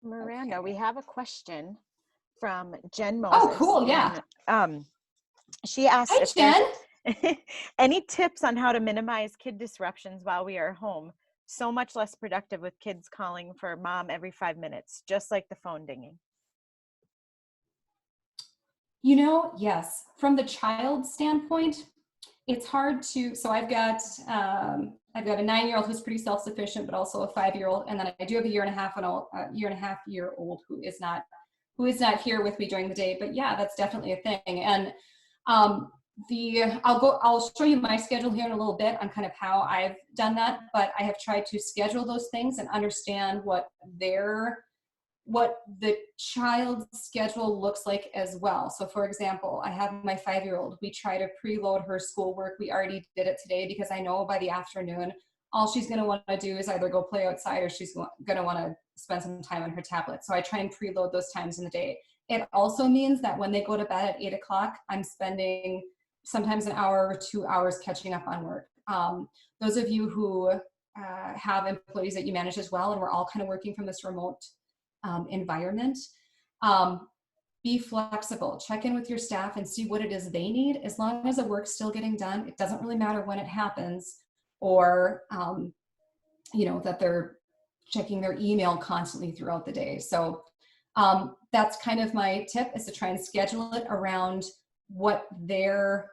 Speaker 1: Miranda, okay. We have a question from Jen Moses.
Speaker 2: Oh, cool, yeah.
Speaker 1: And, she asked,
Speaker 2: hi, Jen.
Speaker 1: Any tips on how to minimize kid disruptions while we are home? So much less productive with kids calling for mom every 5 minutes, just like the phone dinging.
Speaker 2: Yes, from the child standpoint, it's hard to, so I've got a 9-year-old who's pretty self-sufficient, but also a 5-year-old. And then I do have a year and a half year old who is not here with me during the day, but yeah, that's definitely a thing. And I'll show you my schedule here in a little bit on kind of how I've done that, but I have tried to schedule those things and understand what the child's schedule looks like as well. So for example, I have my 5-year-old, we try to preload her schoolwork. We already did it today because I know by the afternoon, all she's gonna wanna do is either go play outside or she's gonna wanna spend some time on her tablet. So I try and preload those times in the day. It also means that when they go to bed at 8 o'clock, I'm spending sometimes an hour or 2 hours catching up on work. Those of you who have employees that you manage as well, and we're all kind of working from this remote environment, be flexible. Check in with your staff and see what it is they need. As long as the work's still getting done, it doesn't really matter when it happens, or you know, that they're checking their email constantly throughout the day. So that's kind of my tip, is to try and schedule it around what their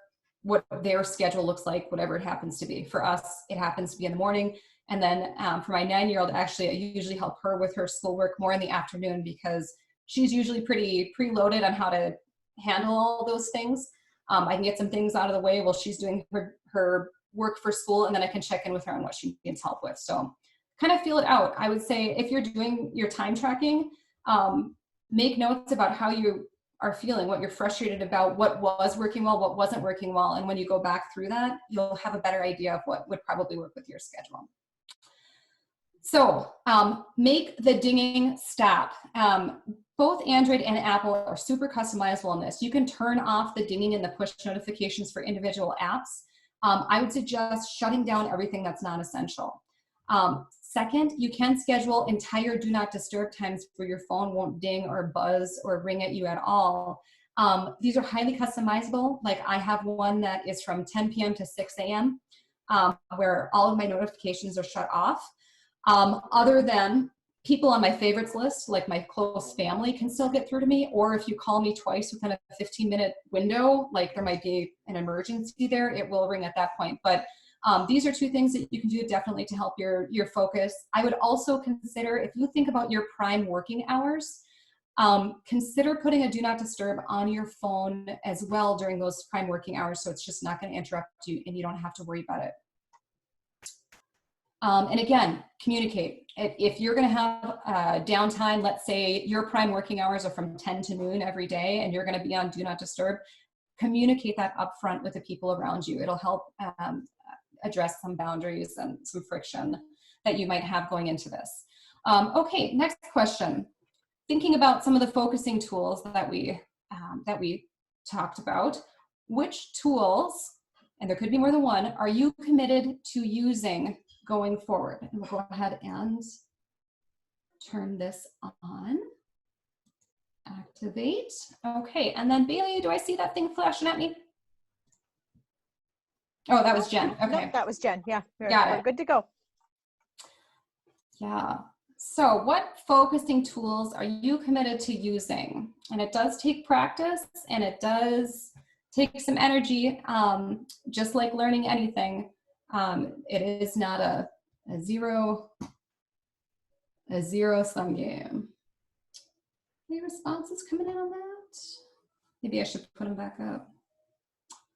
Speaker 2: schedule looks like, whatever it happens to be. For us, it happens to be in the morning. And then for my 9-year-old, actually, I usually help her with her schoolwork more in the afternoon, because she's usually pretty preloaded on how to handle all those things. I can get some things out of the way while she's doing her work for school, and then I can check in with her on what she needs help with. So kind of feel it out. I would say if you're doing your time tracking, make notes about how you are feeling, what you're frustrated about, what was working well, what wasn't working well. And when you go back through that, you'll have a better idea of what would probably work with your schedule. So make the dinging stop. Both Android and Apple are super customizable in this. You can turn off the dinging and the push notifications for individual apps. I would suggest shutting down everything that's non-essential. Second, you can schedule entire do not disturb times where your phone won't ding or buzz or ring at you at all. These are highly customizable. Like, I have one that is from 10 p.m. to 6 a.m. Where all of my notifications are shut off. Other than people on my favorites list, like my close family, can still get through to me. Or if you call me twice within a 15-minute window, like there might be an emergency there, it will ring at that point. But these are two things that you can do definitely to help your focus. I would also consider, if you think about your prime working hours, consider putting a do not disturb on your phone as well during those prime working hours, so it's just not going to interrupt you and you don't have to worry about it. And again, communicate. If you're going to have downtime, let's say your prime working hours are from 10 to noon every day and you're going to be on do not disturb, communicate that upfront with the people around you. It'll help address some boundaries and some friction that you might have going into this. Okay, next question. Thinking about some of the focusing tools that we talked about, which tools, and there could be more than one, are you committed to using going forward? And we'll go ahead and turn this on. Activate. Okay, and then Bailey, do I see that thing flashing at me? Oh, that was Jen. Okay.
Speaker 1: No, that was Jen. Yeah,
Speaker 2: Got it.
Speaker 1: We're good to go.
Speaker 2: Yeah. So what focusing tools are you committed to using? And it does take practice and it does take some energy, just like learning anything. It is not a zero-sum game. Any responses coming in on that? Maybe I should put them back up.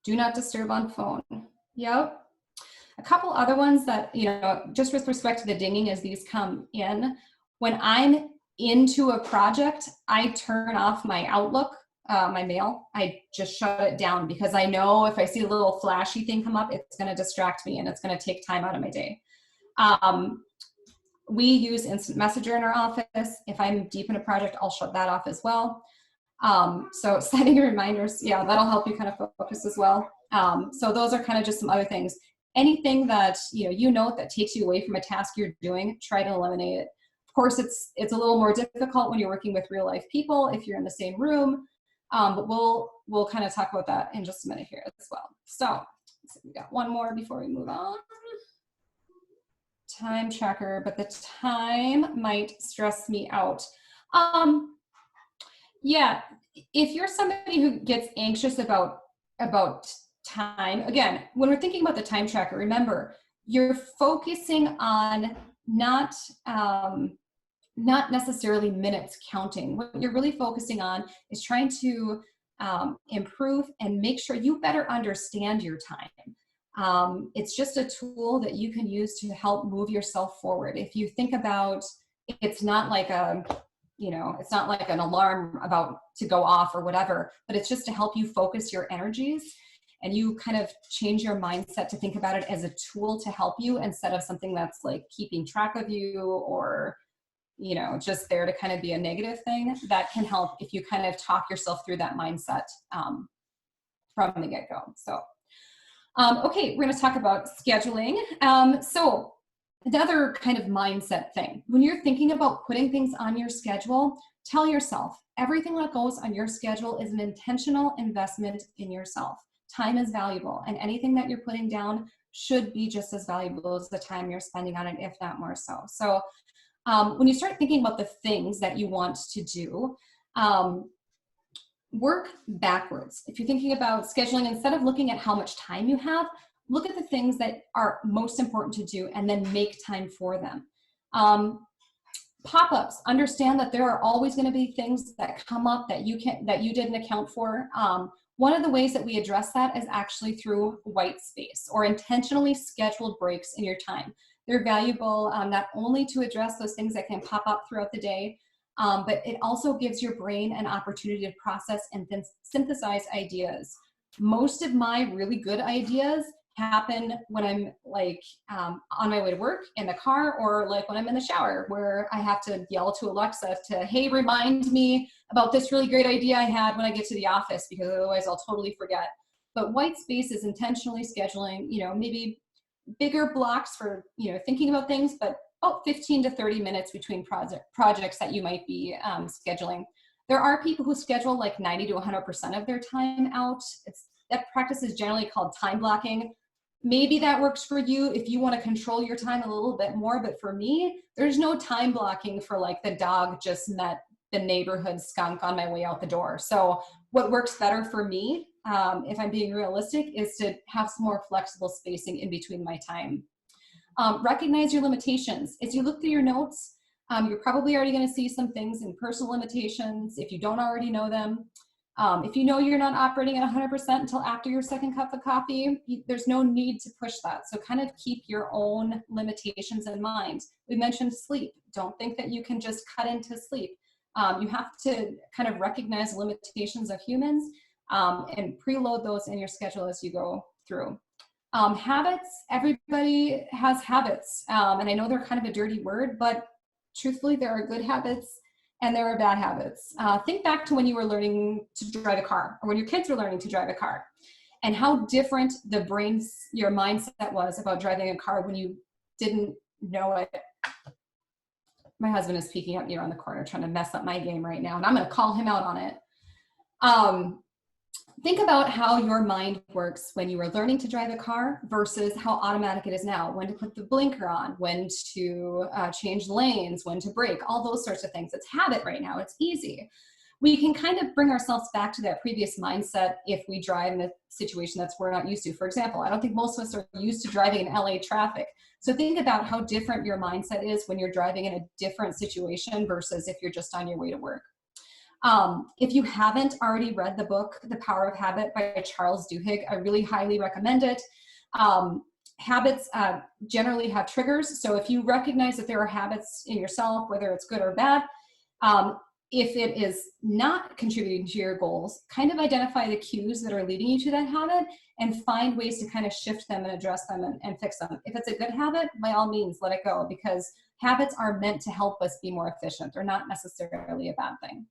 Speaker 2: Do not disturb on phone. Yep. A couple other ones that, you know, just with respect to the dinging as these come in, when I'm into a project, I turn off my Outlook, my mail. I just shut it down because I know if I see a little flashy thing come up, it's going to distract me and it's going to take time out of my day. We use Instant Messenger in our office. If I'm deep in a project, I'll shut that off as well. So setting reminders, yeah, that'll help you kind of focus as well. So those are kind of just some other things. Anything that you know that takes you away from a task you're doing, try to eliminate it. Of course, it's a little more difficult when you're working with real life people if you're in the same room, but we'll kind of talk about that in just a minute here as well. So we got one more before we move on. Time tracker, but the time might stress me out. Yeah, if you're somebody who gets anxious about time, again, when we're thinking about the time tracker, remember, you're focusing on not necessarily minutes counting. What you're really focusing on is trying to improve and make sure you better understand your time. It's just a tool that you can use to help move yourself forward. If you think about, it's not like it's not like an alarm about to go off or whatever, but it's just to help you focus your energies and you kind of change your mindset to think about it as a tool to help you instead of something that's like keeping track of you or, just there to kind of be a negative thing. That can help if you kind of talk yourself through that mindset from the get-go. So, okay, we're going to talk about scheduling. So Another kind of mindset thing, when you're thinking about putting things on your schedule, tell yourself everything that goes on your schedule is an intentional investment in yourself. Time is valuable, and anything that you're putting down should be just as valuable as the time you're spending on it, if not more so. So when you start thinking about the things that you want to do, work backwards. If you're thinking about scheduling, instead of looking at how much time you have, look at the things that are most important to do and then make time for them. Pop-ups, understand that there are always going to be things that come up that you didn't account for. One of the ways that we address that is actually through white space or intentionally scheduled breaks in your time. They're valuable not only to address those things that can pop up throughout the day, but it also gives your brain an opportunity to process and then synthesize ideas. Most of my really good ideas happen when I'm like on my way to work in the car, or like when I'm in the shower, where I have to yell to Alexa to, hey, remind me about this really great idea I had when I get to the office, because otherwise I'll totally forget. But white space is intentionally scheduling, maybe bigger blocks for, thinking about things, but 15 to 30 minutes between projects that you might be scheduling. There are people who schedule like 90 to 100% of their time out. That practice is generally called time blocking. Maybe that works for you if you want to control your time a little bit more, but for me, there's no time blocking for like the dog just met the neighborhood skunk on my way out the door. So what works better for me, if I'm being realistic, is to have some more flexible spacing in between my time. Recognize your limitations. As you look through your notes, you're probably already going to see some things in personal limitations if you don't already know them. If you know you're not operating at 100% until after your second cup of coffee, there's no need to push that. So kind of keep your own limitations in mind. We mentioned sleep. Don't think that you can just cut into sleep. You have to kind of recognize limitations of humans and preload those in your schedule as you go through. Habits, everybody has habits. And I know they're kind of a dirty word, but truthfully, there are good habits and there are bad habits. Think back to when you were learning to drive a car, or when your kids were learning to drive a car, and how different your mindset was about driving a car when you didn't know it. My husband is peeking at me around the corner, trying to mess up my game right now, and I'm going to call him out on it. Think about how your mind works when you were learning to drive a car versus how automatic it is now. When to put the blinker on, when to change lanes, when to brake, all those sorts of things. It's habit right now. It's easy. We can kind of bring ourselves back to that previous mindset if we drive in a situation that's we're not used to. For example, I don't think most of us are used to driving in LA traffic. So think about how different your mindset is when you're driving in a different situation versus if you're just on your way to work. If you haven't already read the book, The Power of Habit by Charles Duhigg, I really highly recommend it. Habits generally have triggers. So if you recognize that there are habits in yourself, whether it's good or bad, if it is not contributing to your goals, kind of identify the cues that are leading you to that habit and find ways to kind of shift them and address them and fix them. If it's a good habit, by all means, let it go, because habits are meant to help us be more efficient. They're not necessarily a bad thing.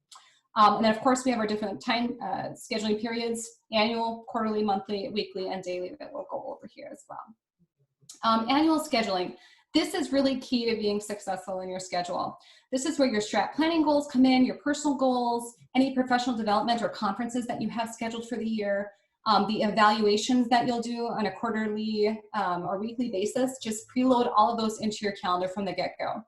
Speaker 2: And then, of course, we have our different time scheduling periods: annual, quarterly, monthly, weekly, and daily, that we'll go over here as well. Annual scheduling. This is really key to being successful in your schedule. This is where your strat planning goals come in, your personal goals, any professional development or conferences that you have scheduled for the year, the evaluations that you'll do on a quarterly or weekly basis. Just preload all of those into your calendar from the get-go.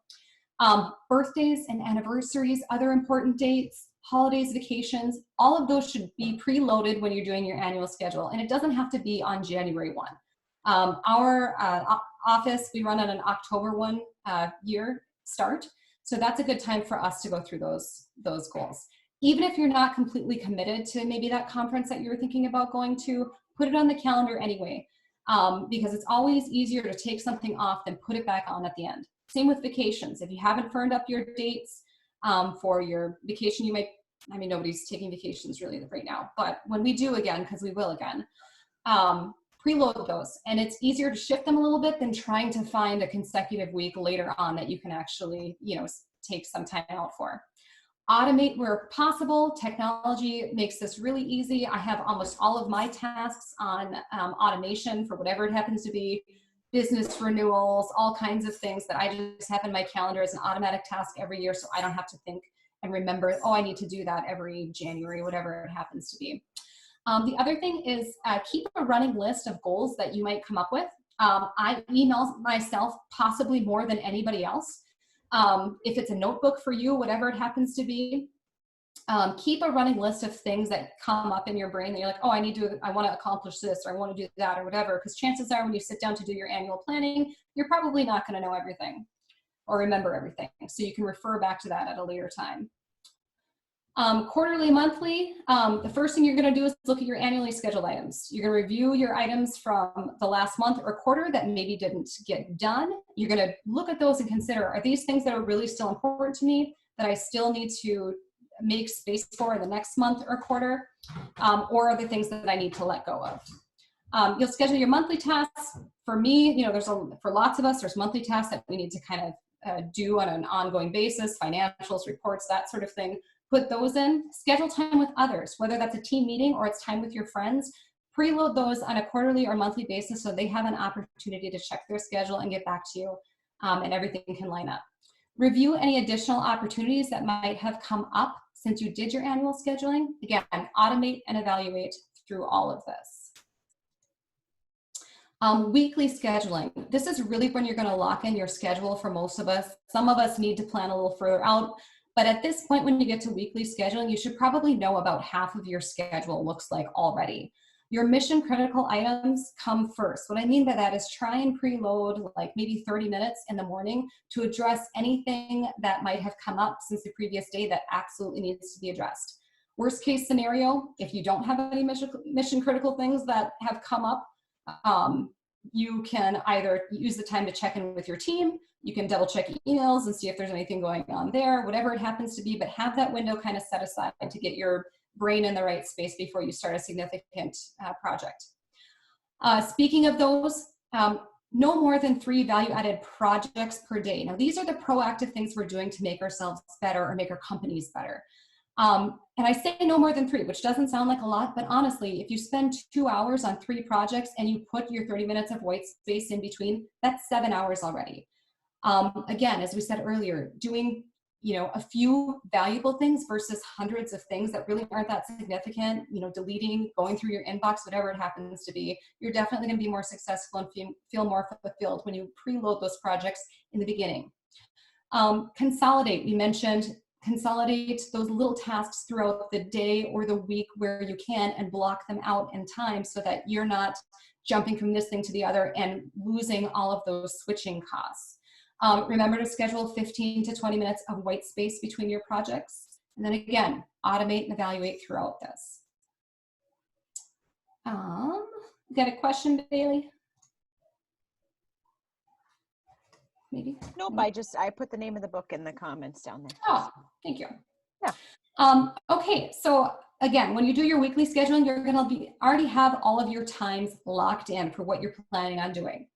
Speaker 2: Birthdays and anniversaries, other important dates, holidays, vacations, all of those should be preloaded when you're doing your annual schedule. And it doesn't have to be on January 1. Our office, we run on an October 1 year start. So that's a good time for us to go through those goals. Even if you're not completely committed to maybe that conference that you're thinking about going to, put it on the calendar anyway, because it's always easier to take something off than put it back on at the end. Same with vacations. If you haven't firmed up your dates for your vacation, nobody's taking vacations really right now, but when we do again, because we will again, preload those. And it's easier to shift them a little bit than trying to find a consecutive week later on that you can actually, take some time out for. Automate where possible. Technology makes this really easy. I have almost all of my tasks on automation for whatever it happens to be. business renewals, all kinds of things that I just have in my calendar as an automatic task every year, so I don't have to think and remember, oh, I need to do that every January, whatever it happens to be. The other thing is keep a running list of goals that you might come up with. I email myself possibly more than anybody else. If it's a notebook for you, whatever it happens to be, keep a running list of things that come up in your brain that you're like, oh, I want to accomplish this, or I want to do that, or whatever. Because chances are when you sit down to do your annual planning, you're probably not going to know everything or remember everything. So you can refer back to that at a later time. Quarterly, monthly, the first thing you're going to do is look at your annually scheduled items. You're going to review your items from the last month or quarter that maybe didn't get done. You're going to look at those and consider, are these things that are really still important to me that I still need to make space for in the next month or quarter, or are there things that I need to let go of? You'll schedule your monthly tasks. For me, you know, for lots of us, there's monthly tasks that we need to kind of do on an ongoing basis, financials, reports, that sort of thing. Put those in. Schedule time with others, whether that's a team meeting or it's time with your friends. Preload those on a quarterly or monthly basis so they have an opportunity to check their schedule and get back to you, and everything can line up. Review any additional opportunities that might have come up since you did your annual scheduling. Again, automate and evaluate through all of this. Weekly scheduling. This is really when you're going to lock in your schedule for most of us. Some of us need to plan a little further out. But at this point, when you get to weekly scheduling, you should probably know about half of your schedule looks like already. Your mission critical items come first. What I mean by that is try and preload like maybe 30 minutes in the morning to address anything that might have come up since the previous day that absolutely needs to be addressed. Worst case scenario, if you don't have any mission critical things that have come up, you can either use the time to check in with your team. You can double check emails and see if there's anything going on there, whatever it happens to be, but have that window kind of set aside to get your brain in the right space before you start a significant project. Speaking of those, no more than 3 value-added projects per day. Now, these are the proactive things we're doing to make ourselves better or make our companies better. And I say no more than 3, which doesn't sound like a lot, but honestly, if you spend 2 hours on 3 projects and you put your 30 minutes of white space in between, that's 7 hours already. Again, as we said earlier, doing, you know, a few valuable things versus hundreds of things that really aren't that significant, you know, deleting, going through your inbox, whatever it happens to be, you're definitely going to be more successful and feel more fulfilled when you preload those projects in the beginning. Consolidate, we mentioned, consolidate those little tasks throughout the day or the week where you can and block them out in time so that you're not jumping from this thing to the other and losing all of those switching costs. Remember to schedule 15 to 20 minutes of white space between your projects. And then again, automate and evaluate throughout this. Got a question, Bailey? Maybe?
Speaker 1: Nope, I put the name of the book in the comments down there.
Speaker 2: Oh, thank you.
Speaker 1: Yeah.
Speaker 2: Okay, so again, when you do your weekly scheduling, you're gonna already have all of your times locked in for what you're planning on doing.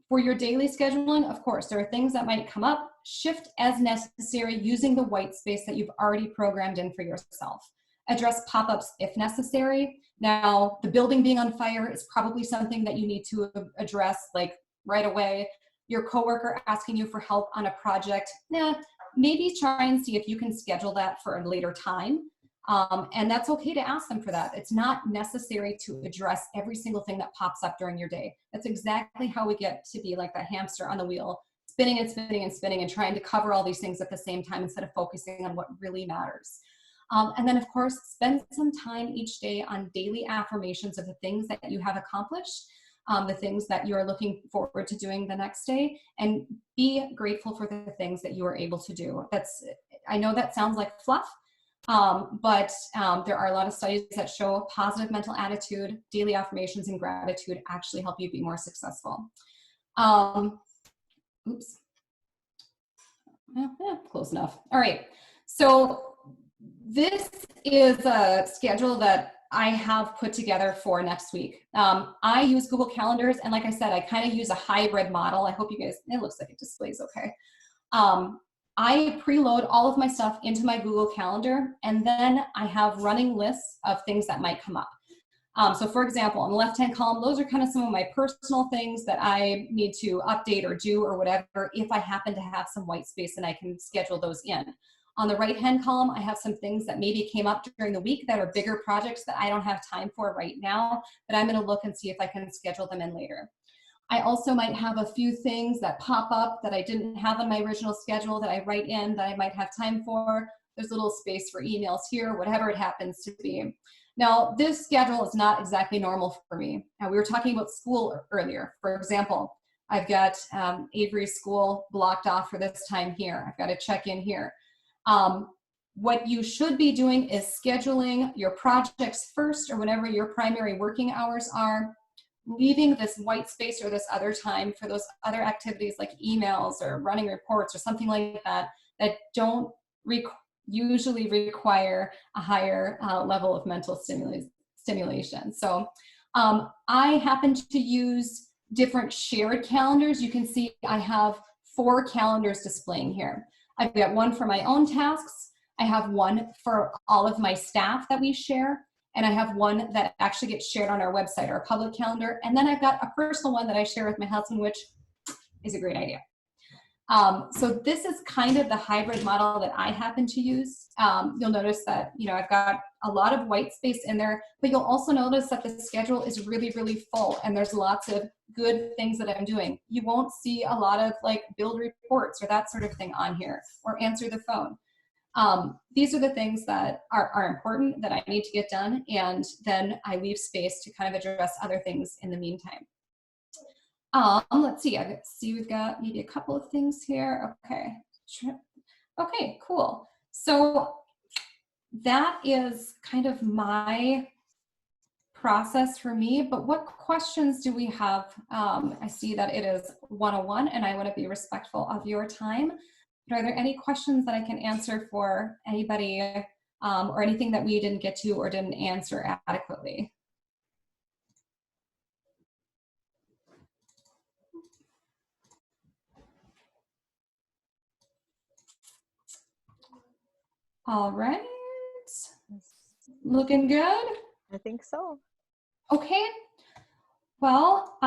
Speaker 2: For your daily scheduling, of course, there are things that might come up. Shift as necessary using the white space that you've already programmed in for yourself. Address pop-ups if necessary. Now, the building being on fire is probably something that you need to address like right away. Your coworker asking you for help on a project, maybe try and see if you can schedule that for a later time. And that's okay to ask them for that. It's not necessary to address every single thing that pops up during your day. That's exactly how we get to be like that hamster on the wheel, spinning and spinning and spinning and trying to cover all these things at the same time instead of focusing on what really matters. And then of course, spend some time each day on daily affirmations of the things that you have accomplished, the things that you're looking forward to doing the next day, and be grateful for the things that you are able to do. I know that sounds like fluff, but there are a lot of studies that show positive mental attitude, daily affirmations, and gratitude actually help you be more successful. Oops. Close enough. All right. So this is a schedule that I have put together for next week. I use Google Calendars, and like I said, I kind of use a hybrid model. I hope you guys, it looks like it displays okay. I preload all of my stuff into my Google Calendar, and then I have running lists of things that might come up. So for example, on the left-hand column, those are kind of some of my personal things that I need to update or do or whatever if I happen to have some white space and I can schedule those in. On the right-hand column, I have some things that maybe came up during the week that are bigger projects that I don't have time for right now, but I'm going to look and see if I can schedule them in later. I also might have a few things that pop up that I didn't have on my original schedule that I write in that I might have time for. There's a little space for emails here, whatever it happens to be. Now, this schedule is not exactly normal for me. Now, we were talking about school earlier. For example, I've got Avery's school blocked off for this time here. I've got to check in here. What you should be doing is scheduling your projects first or whenever your primary working hours are, leaving this white space or this other time for those other activities like emails or running reports or something like that that don't usually require a higher level of mental stimulation. So I happen to use different shared calendars. You can see I have 4 calendars displaying here. I've got one for my own tasks. I have one for all of my staff that we share. And I have one that actually gets shared on our website, our public calendar. And then I've got a personal one that I share with my husband, which is a great idea. So this is kind of the hybrid model that I happen to use. You'll notice that, I've got a lot of white space in there, but you'll also notice that the schedule is really, really full and there's lots of good things that I'm doing. You won't see a lot of like build reports or that sort of thing on here or answer the phone. These are the things that are important that I need to get done, and then I leave space to kind of address other things in the meantime. Let's see, we've got maybe a couple of things here. Okay, cool. So that is kind of my process for me, but what questions do we have? I see that it is 101 and I want to be respectful of your time. But are there any questions that I can answer for anybody or anything that we didn't get to or didn't answer adequately? All right. Looking good?
Speaker 1: I think so.
Speaker 2: Okay. Well,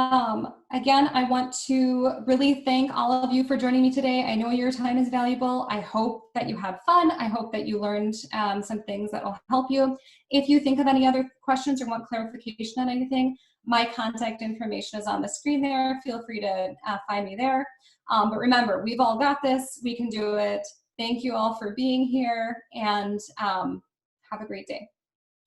Speaker 2: again, I want to really thank all of you for joining me today. I know your time is valuable. I hope that you had fun. I hope that you learned some things that will help you. If you think of any other questions or want clarification on anything, my contact information is on the screen there. Feel free to find me there. But remember, we've all got this. We can do it. Thank you all for being here, and have a great day.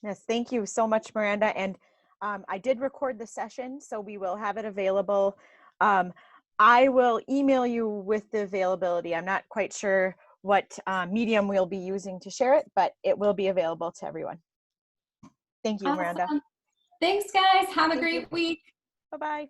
Speaker 1: Yes, thank you so much, Miranda. And I did record the session, so we will have it available. I will email you with the availability. I'm not quite sure what medium we'll be using to share it, but it will be available to everyone. Thank you, Miranda.
Speaker 2: Awesome. Thanks, guys. Have a great week.
Speaker 1: Bye-bye.